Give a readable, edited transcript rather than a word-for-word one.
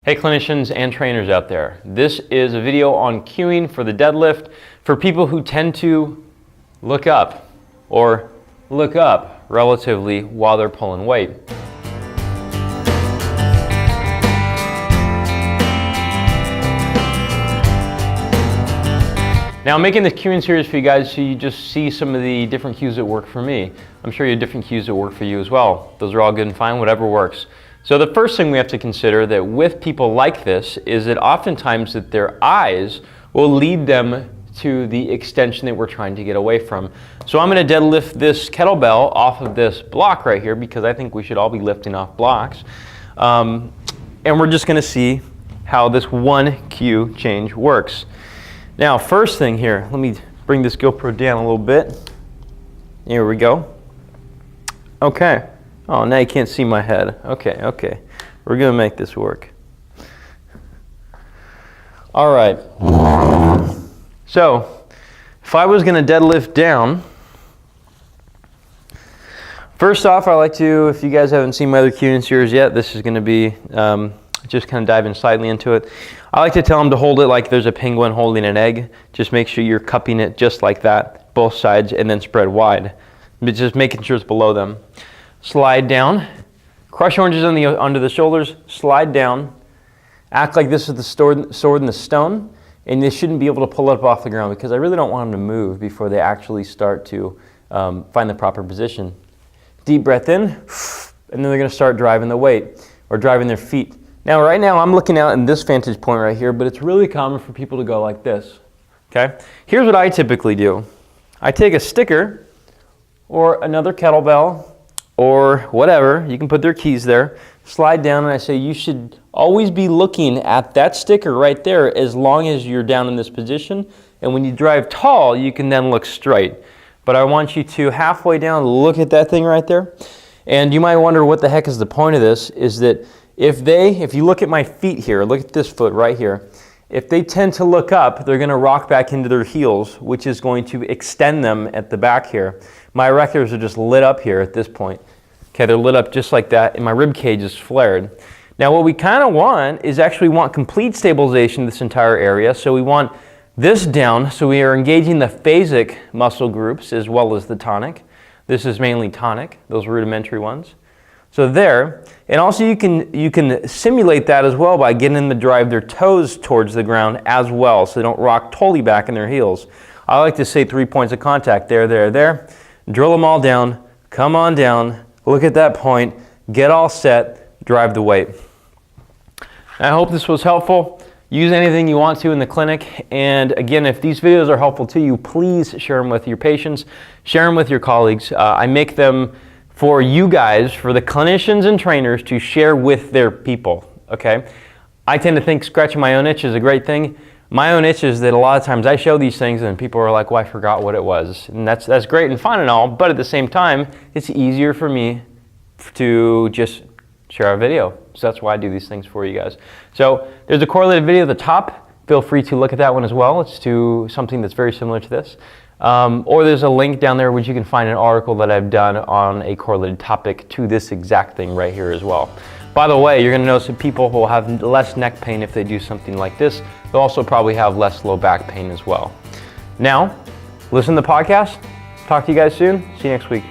Hey clinicians and trainers out there. This is a video on cueing for the deadlift for people who tend to look up or look up relatively while they're pulling weight. Now I'm making this cueing series for you guys so you just see some of the different cues that work for me. I'm sure you have different cues that work for you as well. Those are all good and fine, whatever works. So the first thing we have to consider that with people like this is that oftentimes that their eyes will lead them to the extension that we're trying to get away from. So I'm going to deadlift this kettlebell off of this block right here because I think we should all be lifting off blocks. And we're just going to see how this one cue change works. Now first thing here, let me bring this GoPro down a little bit. Here we go. Okay. Oh, now you can't see my head. Okay. We're gonna make this work. All right. So, if I was gonna deadlift down, first off, I like to, if you guys haven't seen my other cueing series yet, this is gonna be just kind of diving slightly into it. I like to tell them to hold it like there's a penguin holding an egg. Just make sure you're cupping it just like that, both sides, and then spread wide. But just making sure it's below them. Slide down, crush oranges under the shoulders, slide down, act like this is the sword in the stone, and they shouldn't be able to pull it up off the ground because I really don't want them to move before they actually start to find the proper position. Deep breath in, and then they're going to start driving the weight or driving their feet. Now right now I'm looking out in this vantage point right here, but it's really common for people to go like this. Okay? Here's what I typically do. I take a sticker or another kettlebell or whatever, you can put their keys there, slide down, and I say you should always be looking at that sticker right there as long as you're down in this position, and when you drive tall you can then look straight. But I want you to halfway down look at that thing right there, and you might wonder what the heck is the point of this, is that if you look at my feet here, look at this foot right here, if they tend to look up, they're going to rock back into their heels, which is going to extend them at the back here. My erectors are just lit up here at this point. Okay, they're lit up just like that, and my rib cage is flared. Now what we kind of want is actually want complete stabilization of this entire area. So we want this down, so we are engaging the phasic muscle groups as well as the tonic. This is mainly tonic, those rudimentary ones. So there, and also you can simulate that as well by getting them to drive their toes towards the ground as well, so they don't rock totally back in their heels. I like to say 3 points of contact, there. Drill them all down, come on down, look at that point, get all set, drive the weight. I hope this was helpful. Use anything you want to in the clinic, and again, if these videos are helpful to you, please share them with your patients, share them with your colleagues. I make them for you guys, for the clinicians and trainers to share with their people, okay? I tend to think scratching my own itch is a great thing. My own itch is that a lot of times I show these things and people are like, well, I forgot what it was. And that's great and fun and all, but at the same time, it's easier for me to just share a video. So that's why I do these things for you guys. So there's a correlated video at the top. Feel free to look at that one as well. It's to something that's very similar to this. Or there's a link down there which you can find an article that I've done on a correlated topic to this exact thing right here as well. By the way, you're going to notice that people will have less neck pain if they do something like this. They'll also probably have less low back pain as well. Now, listen to the podcast. Talk to you guys soon. See you next week.